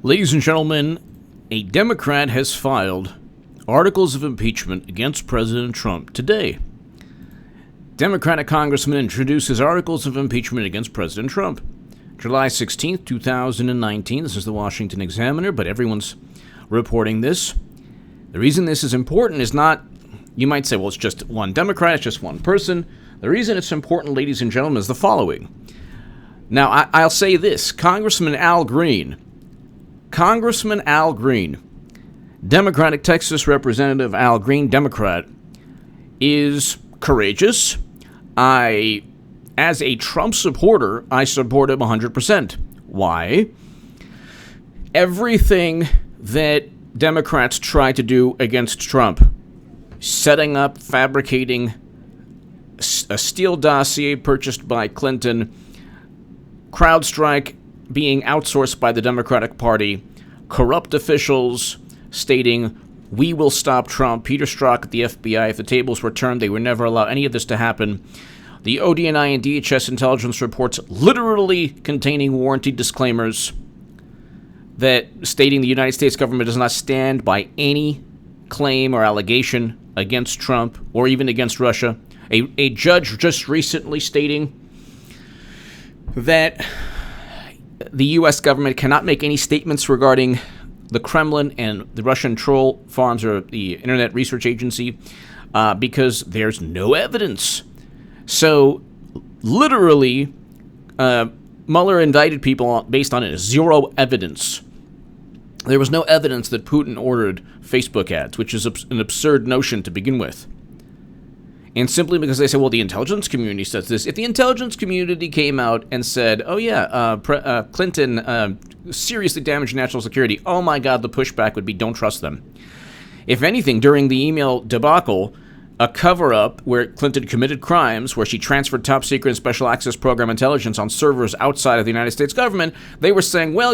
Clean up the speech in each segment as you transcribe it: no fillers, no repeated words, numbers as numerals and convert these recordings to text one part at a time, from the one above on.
Ladies and gentlemen, a Democrat has filed articles of impeachment against President Trump today. Democratic congressman introduces articles of impeachment against President Trump. July 16th, 2019. This is the Washington Examiner, but everyone's reporting this. The reason this is important is not, you might say, well, it's just one Democrat, it's just one person. The reason it's important, ladies and gentlemen, is the following. Now, I'll say this. Congressman Al Green, Democratic Texas Representative Al Green, Democrat, is courageous. As a Trump supporter, I support him 100%. Why? Everything that Democrats try to do against Trump, setting up, fabricating a Steele dossier purchased by Clinton, CrowdStrike being outsourced by the Democratic Party, corrupt officials stating, "We will stop Trump," Peter Strzok at the FBI, if the tables were turned, they would never allow any of this to happen. The ODNI and DHS intelligence reports literally containing warranty disclaimers that stating the United States government does not stand by any claim or allegation against Trump or even against Russia. A judge just recently stating that the U.S. government cannot make any statements regarding the Kremlin and the Russian troll farms or the Internet Research Agency because there's no evidence. So, literally, Mueller indicted people based on zero evidence. There was no evidence that Putin ordered Facebook ads, which is an absurd notion to begin with. And simply because they say, well, the intelligence community says this. If the intelligence community came out and said, oh, yeah, Clinton seriously damaged national security, oh, my God, the pushback would be don't trust them. If anything, during the email debacle, a cover-up where Clinton committed crimes, where she transferred top-secret and special access program intelligence on servers outside of the United States government, they were saying, well,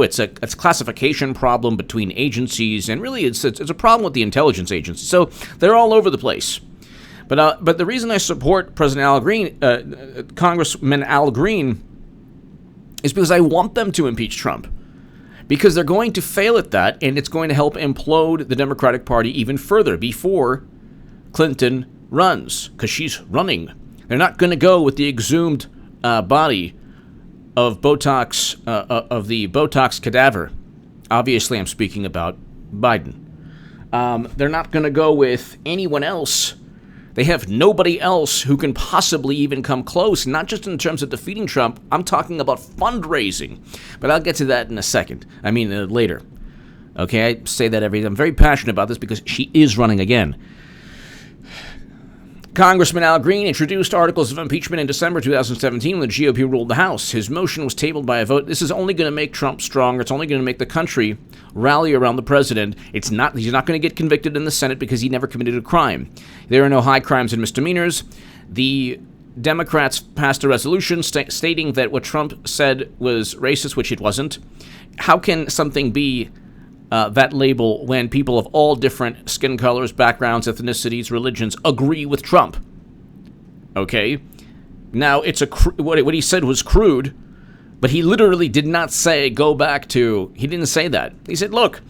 it's a classification problem between agencies, and really it's a problem with the intelligence agency. So they're all over the place. But the reason I support President Al Green, Congressman Al Green, is because I want them to impeach Trump. Because they're going to fail at that, and it's going to help implode the Democratic Party even further before Clinton runs, because she's running. They're not going to go with the exhumed body of Botox, of the Botox cadaver. Obviously, I'm speaking about Biden. They're not going to go with anyone else. They have nobody else who can possibly even come close, not just in terms of defeating Trump. I'm talking about fundraising. But I'll get to that in a second. Later. Okay, I say that I'm very passionate about this because she is running again. Congressman Al Green introduced articles of impeachment in December 2017 when the GOP ruled the House. His motion was tabled by a vote. This is only going to make Trump stronger. It's only going to make the country rally around the president. He's not going to get convicted in the Senate because he never committed a crime. There are no high crimes and misdemeanors. The Democrats passed a resolution stating that what Trump said was racist, which it wasn't. How can something be that label when people of all different skin colors, backgrounds, ethnicities, religions agree with Trump? Okay? Now, what he said was crude, but he literally did not say he didn't say that. He said, look,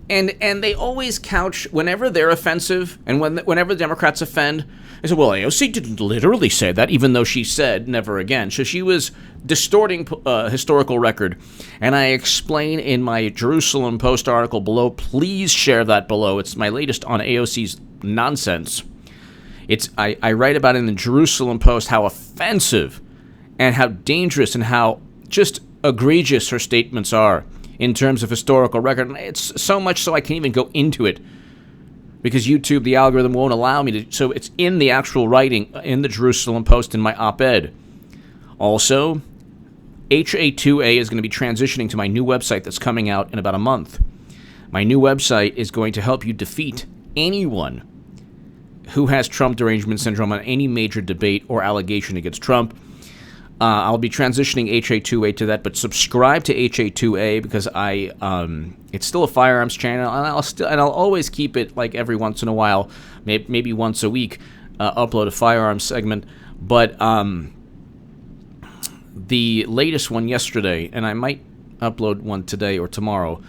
and they always couch, whenever they're offensive, and whenever Democrats offend, they said, well, AOC didn't literally say that, even though she said never again. So she was distorting historical record. And I explain in my Jerusalem Post article below. Please share that below. It's my latest on AOC's nonsense. I write about in the Jerusalem Post how offensive and how dangerous and how just egregious her statements are in terms of historical record. And it's so much so I can't even go into it because YouTube, the algorithm, won't allow me to. So it's in the actual writing in the Jerusalem Post in my op-ed. Also, HA2A is going to be transitioning to my new website that's coming out in about a month. My new website is going to help you defeat anyone who has Trump derangement syndrome on any major debate or allegation against Trump. I'll be transitioning HA2A to that, but subscribe to HA2A because it's still a firearms channel, and I'll always keep it like every once in a while, maybe once a week, upload a firearms segment. But the latest one yesterday, and I might upload one today or tomorrow.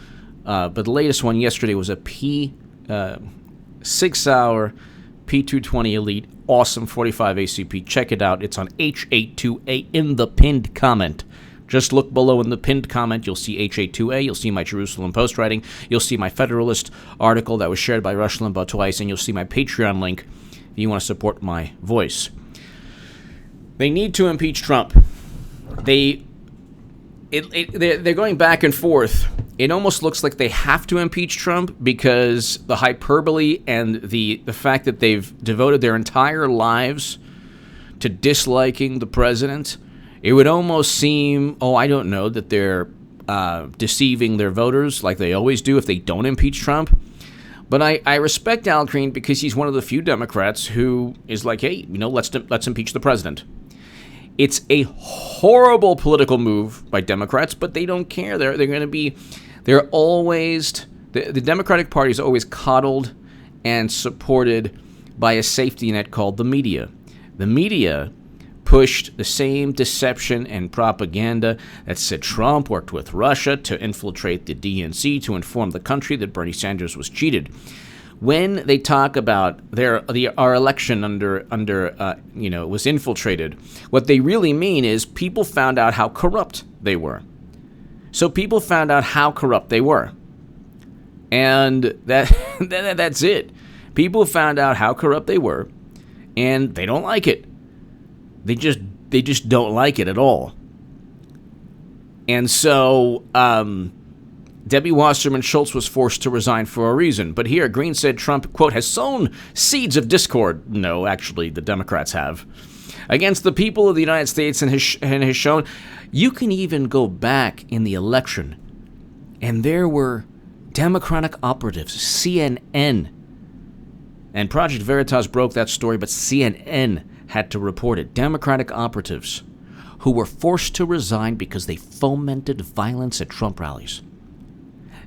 But the latest one yesterday was a 6-hour P220 Elite, awesome 45 ACP. Check it out. It's on H82A in the pinned comment. Just look below in the pinned comment. You'll see H82A. You'll see my Jerusalem Post writing. You'll see my Federalist article that was shared by Rush Limbaugh twice, and you'll see my Patreon link if you want to support my voice. They need to impeach Trump. They're going back and forth. It almost looks like they have to impeach Trump because the hyperbole and the fact that they've devoted their entire lives to disliking the president. It would almost seem, that they're deceiving their voters like they always do if they don't impeach Trump. But I respect Al Green because he's one of the few Democrats who is like, hey, let's impeach the president. It's a horrible political move by Democrats, but they don't care. The Democratic Party is always coddled and supported by a safety net called the media. The media pushed the same deception and propaganda that said Trump worked with Russia to infiltrate the DNC to inform the country that Bernie Sanders was cheated. When they talk about our election was infiltrated, what they really mean is people found out how corrupt they were. So people found out how corrupt they were. And that's it. People found out how corrupt they were, and they don't like it. They just don't like it at all. And so Debbie Wasserman Schultz was forced to resign for a reason. But here, Green said Trump, quote, has sown seeds of discord. No, actually, the Democrats have. Against the people of the United States and has shown. You can even go back in the election, and there were Democratic operatives, CNN. And Project Veritas broke that story, but CNN had to report it. Democratic operatives who were forced to resign because they fomented violence at Trump rallies.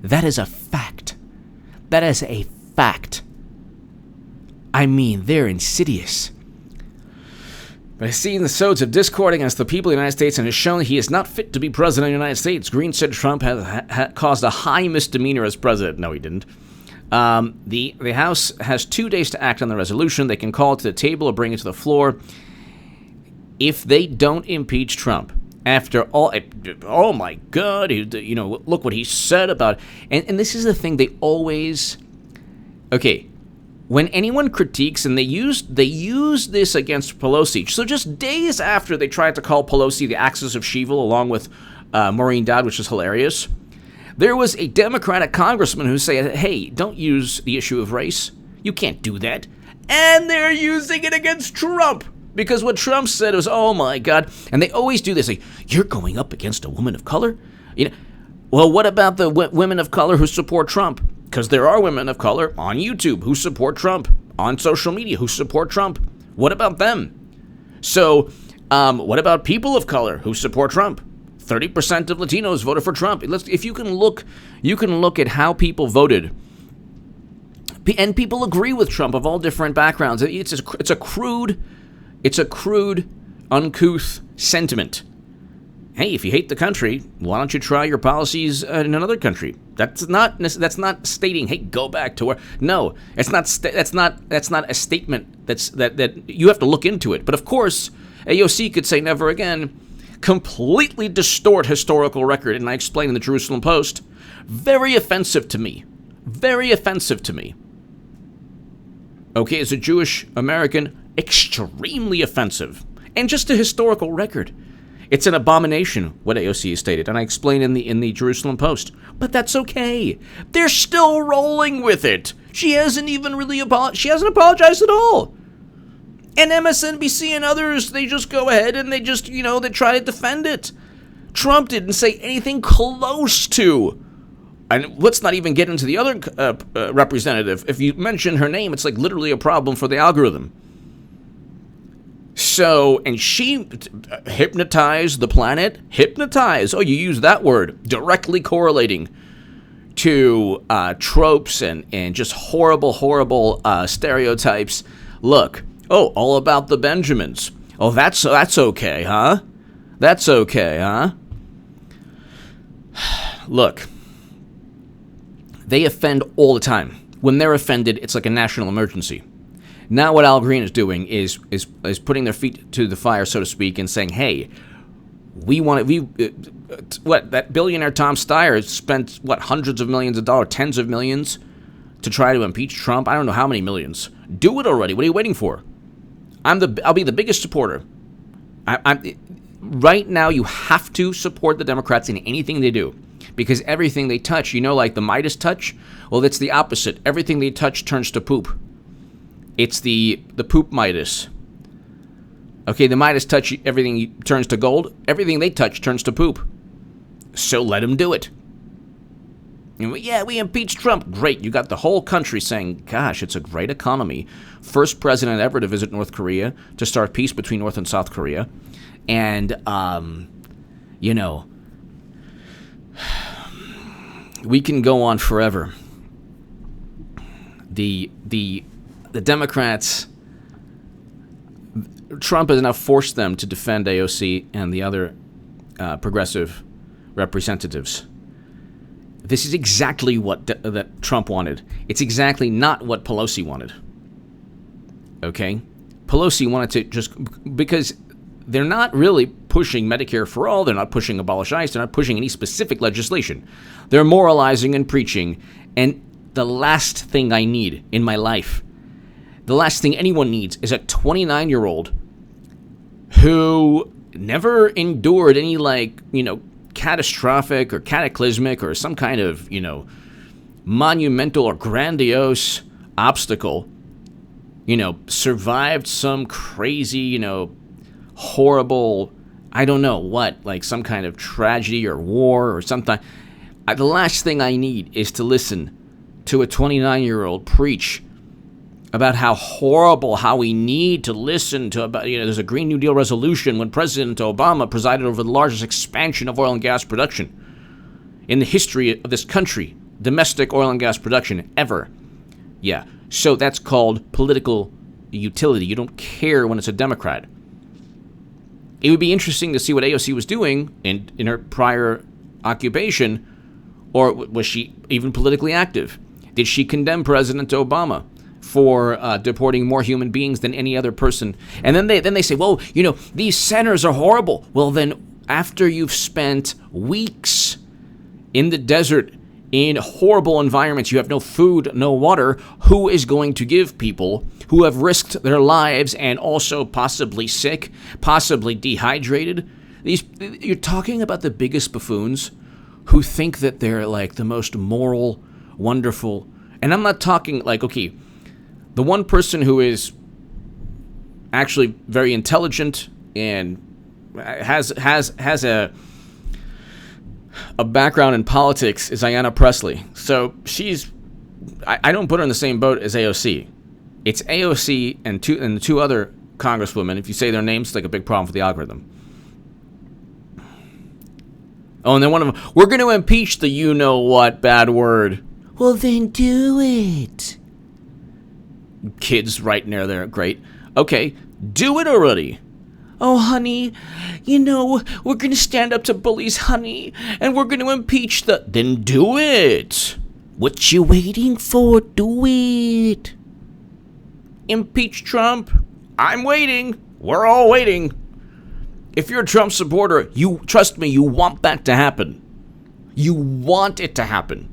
That is a fact. That is a fact. I mean, they're insidious. By seeing the sods of discord against the people of the United States and has shown he is not fit to be president of the United States, Green said Trump has caused a high misdemeanor as president. No, he didn't. The House has 2 days to act on the resolution. They can call it to the table or bring it to the floor. If they don't impeach Trump, after all, oh my God, look what he said about it. And this is the thing they always, okay, when anyone critiques, and they use this against Pelosi. So just days after they tried to call Pelosi the Axis of Shevil along with Maureen Dowd, which is hilarious, there was a Democratic congressman who said, hey, don't use the issue of race. You can't do that. And they're using it against Trump. Because what Trump said was, oh my God. And they always do this. Like, you're going up against a woman of color? Well, what about the women of color who support Trump? Because there are women of color on YouTube who support Trump, on social media who support Trump. What about them? So, what about people of color who support Trump? 30% of Latinos voted for Trump. If you can look at how people voted, and people agree with Trump of all different backgrounds. It's a crude, uncouth sentiment. Hey, if you hate the country, why don't you try your policies in another country? That's not stating, hey, go back to where. No, that's not a statement. That you have to look into it. But of course, AOC could say never again. Completely distort historical record, and I explained in the Jerusalem Post. Very offensive to me. Very offensive to me. Okay, as a Jewish American, extremely offensive. And just a historical record. It's an abomination, what AOC has stated, and I explained in the Jerusalem Post. But that's okay. They're still rolling with it. She hasn't even really apologized at all. And MSNBC and others, they just go ahead and they just, they try to defend it. Trump didn't say anything close to. And let's not even get into the other representative. If you mention her name, it's like literally a problem for the algorithm. So, and she hypnotized the planet. Hypnotize. Oh, you use that word. Directly correlating to tropes and just horrible stereotypes. Look. Oh, all about the Benjamins. Oh, that's okay, huh? That's okay, huh? Look, they offend all the time. When they're offended, it's like a national emergency. Now what Al Green is doing is putting their feet to the fire, so to speak, and saying, hey, that billionaire Tom Steyer spent, hundreds of millions of dollars, tens of millions, to try to impeach Trump? I don't know how many millions. Do it already. What are you waiting for? I'll be the biggest supporter. Right now, you have to support the Democrats in anything they do, because everything they touch, like the Midas touch, well, it's the opposite. Everything they touch turns to poop. It's the poop Midas. Okay, the Midas touch, everything turns to gold. Everything they touch turns to poop. So let them do it. We impeached Trump. Great. You got the whole country saying, gosh, it's a great economy. First president ever to visit North Korea to start peace between North and South Korea. And, we can go on forever. The Democrats, Trump has now forced them to defend AOC and the other progressive representatives. This is exactly what that Trump wanted. It's exactly not what Pelosi wanted. Okay? Pelosi wanted to just, because they're not really pushing Medicare for all, they're not pushing abolish ICE, they're not pushing any specific legislation. They're moralizing and preaching, and the last thing I need in my life, the last thing anyone needs, is a 29-year-old who never endured any, catastrophic or cataclysmic or some kind of, monumental or grandiose obstacle, survived some crazy, horrible, I don't know what, like some kind of tragedy or war or something. The last thing I need is to listen to a 29-year-old preach about how horrible, how we need to listen to about, there's a Green New Deal resolution when President Obama presided over the largest expansion of oil and gas production in the history of this country, domestic oil and gas production ever. Yeah, so that's called political utility. You don't care when it's a Democrat. It would be interesting to see what AOC was doing in her prior occupation, or was she even politically active? Did she condemn President Obama for deporting more human beings than any other person? And then they say, well, these centers are horrible. Well, then after you've spent weeks in the desert in horrible environments, you have no food, no water, who is going to give people who have risked their lives and also possibly sick, possibly dehydrated? You're talking about the biggest buffoons who think that they're like the most moral, wonderful. And I'm not talking like, okay, the one person who is actually very intelligent and has a background in politics is Ayanna Pressley. So I don't put her in the same boat as AOC. It's AOC and the two other congresswomen. If you say their names, it's like a big problem for the algorithm. Oh, and then one of them, we're going to impeach the you-know-what bad word. Well, then do it. Kids right near there, great. Okay, do it already. Oh, honey, we're going to stand up to bullies, honey, and we're going to impeach the... Then do it. What you waiting for? Do it. Impeach Trump. I'm waiting. We're all waiting. If you're a Trump supporter, trust me, you want that to happen. You want it to happen.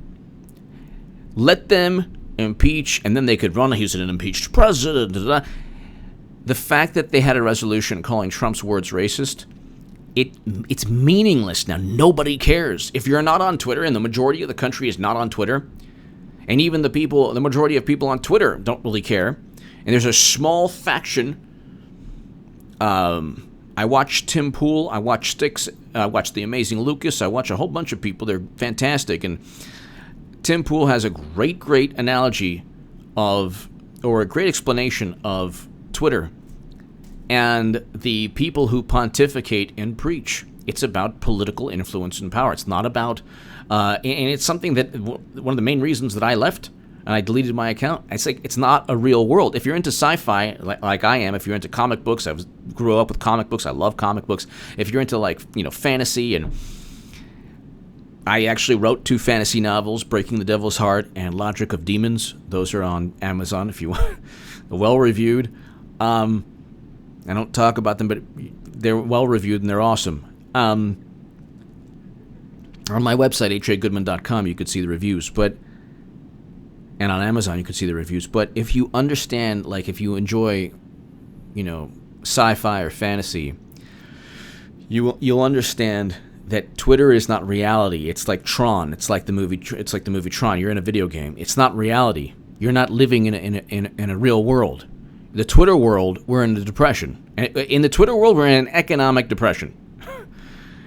Let them impeach, and then they could run. He's an impeached president. The fact that they had a resolution calling Trump's words racist, it's meaningless now. Nobody cares. If you're not on Twitter, and the majority of the country is not on Twitter, and even the majority of people on Twitter don't really care, and there's a small faction. I watch Tim Pool, I watch Styx, I watch The Amazing Lucas, I watch a whole bunch of people. They're fantastic. And Tim Pool has a great analogy or a great explanation of Twitter and the people who pontificate and preach. It's about political influence and power. It's not about, and it's something that one of the main reasons that I left and I deleted my account. It's like, it's not a real world. If you're into sci-fi, like I am, if you're into comic books, grew up with comic books. I love comic books. If you're into fantasy, and I actually wrote 2 fantasy novels, Breaking the Devil's Heart and Logic of Demons. Those are on Amazon if you want. They're well-reviewed. I don't talk about them, but they're well-reviewed and they're awesome. On my website, hagoodman.com, you could see the reviews, and on Amazon, you could see the reviews. But if you understand, like if you enjoy, sci-fi or fantasy, you'll understand that Twitter is not reality. It's like Tron. It's like the movie Tron. You're in a video game. It's not reality. You're not living in a real world. The Twitter world, we're in a depression. In the Twitter world, we're in an economic depression.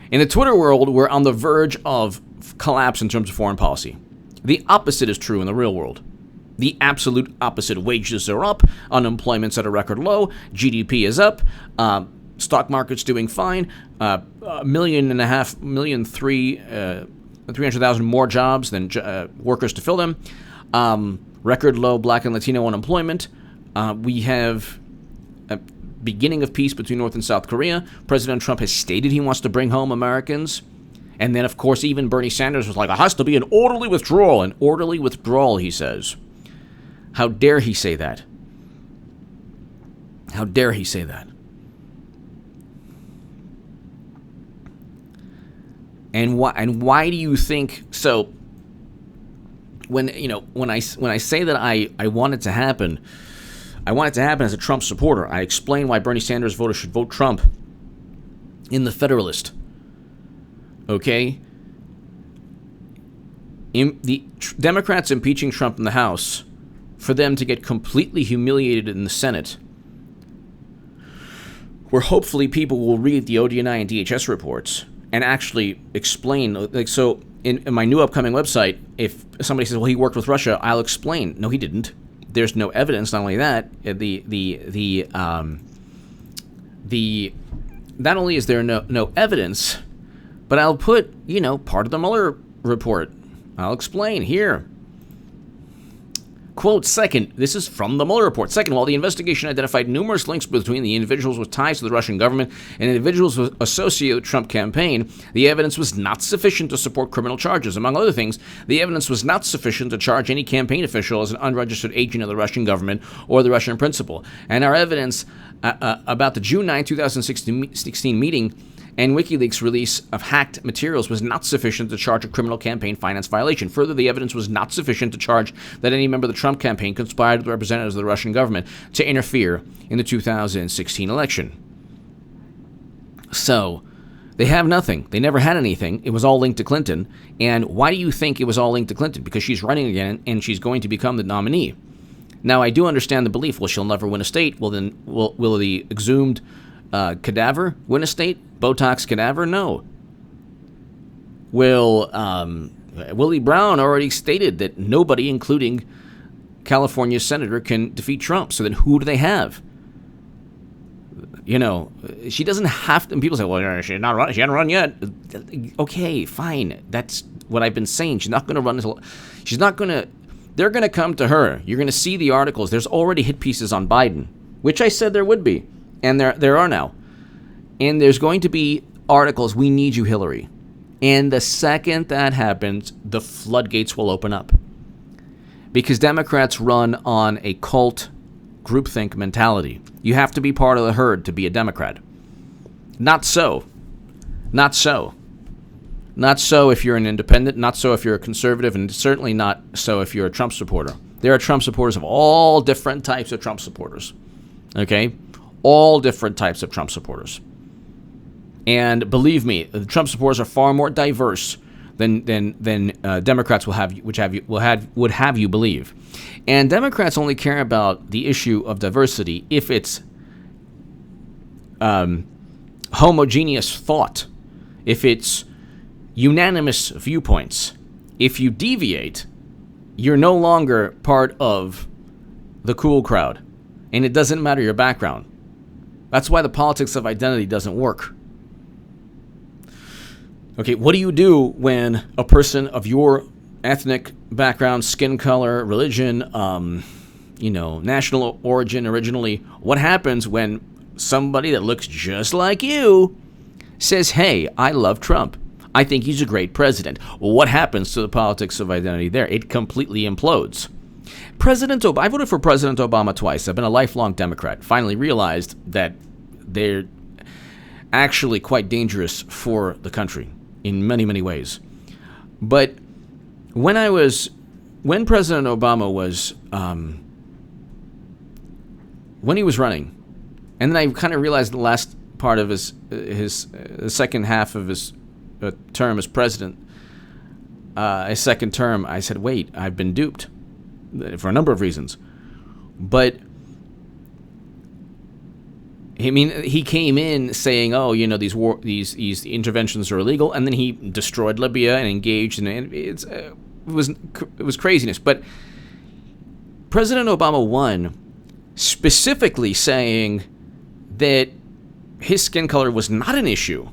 In the Twitter world, we're on the verge of collapse in terms of foreign policy. The opposite is true in the real world. The absolute opposite. Wages are up. Unemployment's at a record low. GDP is up. Stock market's doing fine. 300,000 more jobs than workers to fill them. Record low Black and Latino unemployment. We have a beginning of peace between North and South Korea. President Trump has stated he wants to bring home Americans. And then, of course, even Bernie Sanders was like, it has to be an orderly withdrawal. An orderly withdrawal, he says. How dare he say that? How dare he say that? And why do you think so? When I say that I want it to happen, I want it to happen as a Trump supporter. I explain why Bernie Sanders voters should vote Trump in the Federalist. Okay? The Democrats impeaching Trump in the House for them to get completely humiliated in the Senate, where hopefully people will read the ODNI and DHS reports and actually explain. Like, so in my new upcoming website, if somebody says, well, he worked with Russia, I'll explain. No, he didn't. There's no evidence. Not only that, not only is there no evidence, but I'll put, part of the Mueller report. I'll explain here. Quote, second, this is from the Mueller report. Second, while the investigation identified numerous links between the individuals with ties to the Russian government and individuals associated with the Trump campaign, the evidence was not sufficient to support criminal charges. Among other things, the evidence was not sufficient to charge any campaign official as an unregistered agent of the Russian government or the Russian principal. And our evidence about the June 9, 2016 meeting and WikiLeaks' release of hacked materials was not sufficient to charge a criminal campaign finance violation. Further, the evidence was not sufficient to charge that any member of the Trump campaign conspired with representatives of the Russian government to interfere in the 2016 election. So, they have nothing. They never had anything. It was all linked to Clinton. And why do you think it was all linked to Clinton? Because she's running again and she's going to become the nominee. Now, I do understand the belief, well, she'll never win a state. Well, then, will the exhumed cadaver win a state? Botox cadaver? No. Willie Brown already stated that nobody, including California senator, can defeat Trump. So then who do they have? She doesn't have to. And people say, well, she hasn't run yet. Okay, fine. That's what I've been saying. She's not going to run until. She's not going to. They're going to come to her. You're going to see the articles. There's already hit pieces on Biden, which I said there would be. And there are now. And there's going to be articles, we need you, Hillary. And the second that happens, the floodgates will open up. Because Democrats run on a cult groupthink mentality. You have to be part of the herd to be a Democrat. Not so. Not so. Not so if you're an independent, not so if you're a conservative, and certainly not so if you're a Trump supporter. There are Trump supporters of all different types of Trump supporters. Okay? All different types of Trump supporters. And believe me, the Trump supporters are far more diverse than Democrats would have you believe. And Democrats only care about the issue of diversity if it's homogeneous thought, if it's unanimous viewpoints. If you deviate, you're no longer part of the cool crowd, and it doesn't matter your background. That's why the politics of identity doesn't work. Okay, what do you do when a person of your ethnic background, skin color, religion, national origin originally, what happens when somebody that looks just like you says, hey, I love Trump. I think he's a great president. Well, what happens to the politics of identity there? It completely implodes. I voted for President Obama twice. I've been a lifelong Democrat. Finally realized that they're actually quite dangerous for the country in many, many ways. But when President Obama was, when he was running, and then I kind of realized the last part of his the second half of his term as president, his second term, I said, wait, I've been duped for a number of reasons. But I mean, he came in saying, "Oh, these interventions are illegal," and then he destroyed Libya and engaged in it. It was craziness. But President Obama won specifically saying that his skin color was not an issue.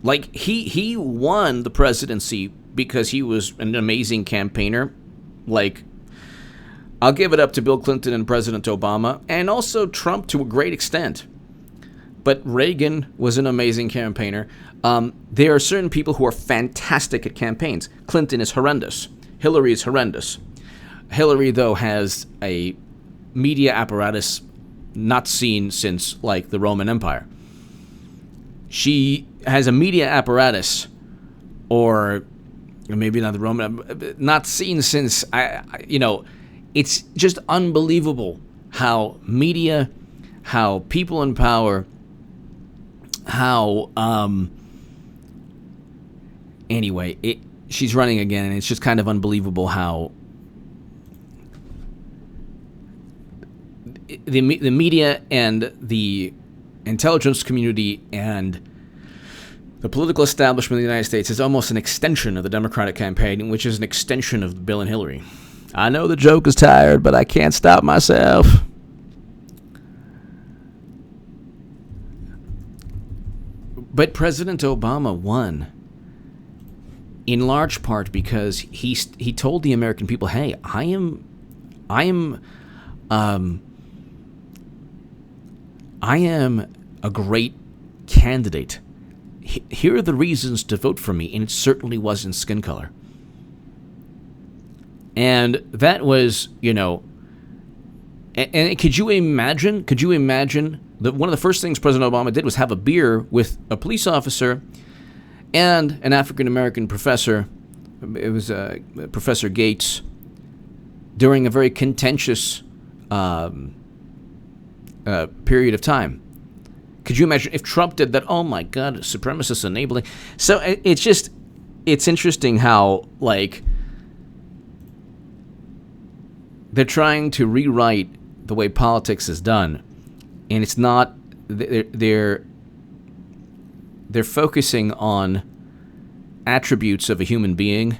Like he won the presidency because he was an amazing campaigner. Like, I'll give it up to Bill Clinton and President Obama, and also Trump to a great extent. But Reagan was an amazing campaigner. There are certain people who are fantastic at campaigns. Clinton is horrendous. Hillary is horrendous. Hillary, though, has a media apparatus not seen since, like, the Roman Empire. She has a media apparatus, or maybe not the Roman, not seen since, it's just unbelievable how media, how people in power, how, she's running again, and it's just kind of unbelievable how the media and the intelligence community and the political establishment of the United States is almost an extension of the Democratic campaign, which is an extension of Bill and Hillary. I know the joke is tired, but I can't stop myself. But President Obama won in large part because he told the American people, "Hey, I am a great candidate. Here are the reasons to vote for me," and it certainly wasn't skin color. And that was, and could you imagine that one of the first things President Obama did was have a beer with a police officer and an African-American professor. It was Professor Gates, during a very contentious period of time. Could you imagine if Trump did that? Oh my God, supremacists enabling. So it's interesting how, like, they're trying to rewrite the way politics is done, and it's not. They're focusing on attributes of a human being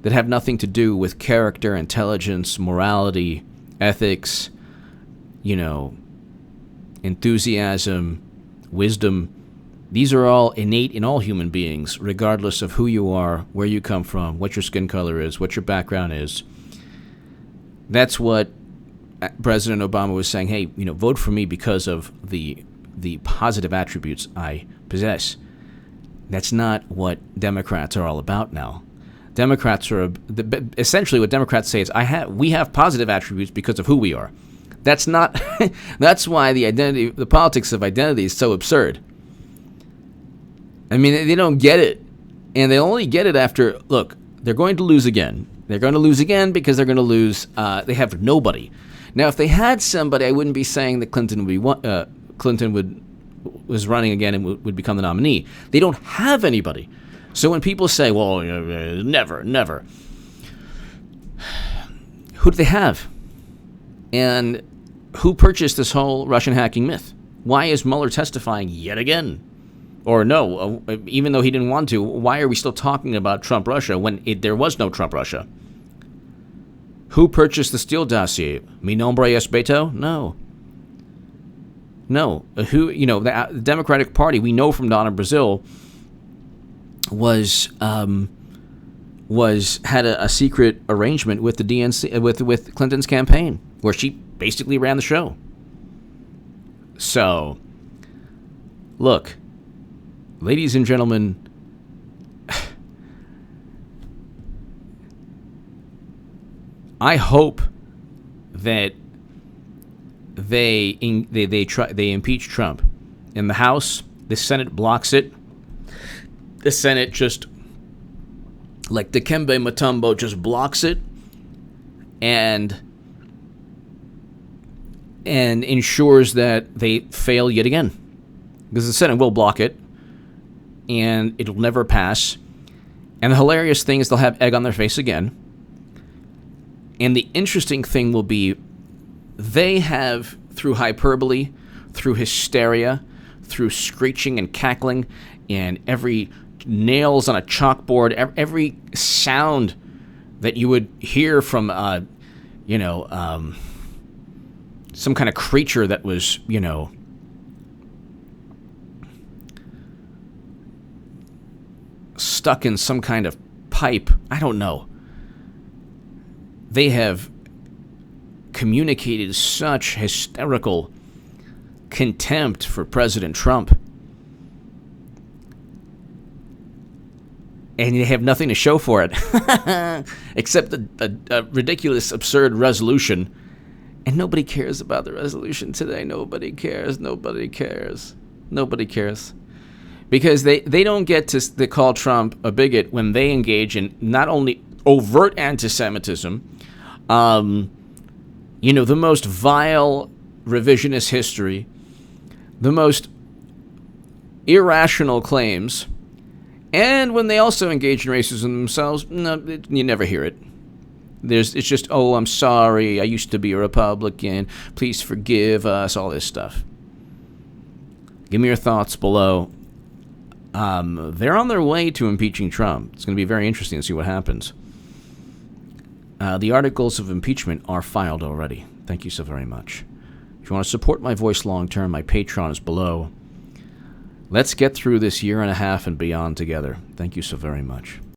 that have nothing to do with character, intelligence, morality, ethics, enthusiasm, wisdom. These are all innate in all human beings, regardless of who you are, where you come from, what your skin color is, what your background is. That's what President Obama was saying. Hey, vote for me because of the positive attributes I possess. That's not what Democrats are all about now. Democrats are essentially what Democrats say is we have positive attributes because of who we are. That's not. That's why the politics of identity is so absurd. I mean, they don't get it, and they only get it after. Look, they're going to lose again. They're going to lose again because they're going to lose. They have nobody. Now, if they had somebody, I wouldn't be saying that Clinton was running again and would become the nominee. They don't have anybody. So when people say, "Well, never," who do they have? And who purchased this whole Russian hacking myth? Why is Mueller testifying yet again? Or no, even though he didn't want to, why are we still talking about Trump-Russia when there was no Trump-Russia? Who purchased the Steele dossier? Mi nombre es Beto? No. Who, the Democratic Party, we know from Donna Brazile, had a secret arrangement with the DNC, with Clinton's campaign, where she basically ran the show. So, look, ladies and gentlemen, I hope that they impeach Trump. In the House, the Senate blocks it. The Senate just, like Dikembe Mutombo, just blocks it and ensures that they fail yet again. Because the Senate will block it, and it'll never pass. And the hilarious thing is they'll have egg on their face again. And the interesting thing will be they have, through hyperbole, through hysteria, through screeching and cackling, and every nails on a chalkboard, every sound that you would hear from, some kind of creature that was, stuck in some kind of pipe. I don't know. They have communicated such hysterical contempt for President Trump. And they have nothing to show for it except a ridiculous, absurd resolution. And nobody cares about the resolution today. Nobody cares. Nobody cares. Nobody cares. Because they don't get to call Trump a bigot when they engage in not only overt anti-Semitism, the most vile revisionist history, the most irrational claims, and when they also engage in racism themselves, no, you never hear it. It's just, oh, I'm sorry, I used to be a Republican, please forgive us, all this stuff. Give me your thoughts below. They're on their way to impeaching Trump. It's going to be very interesting to see what happens. The articles of impeachment are filed already. Thank you so very much. If you want to support my voice long term, my Patreon is below. Let's get through this year and a half and beyond together. Thank you so very much.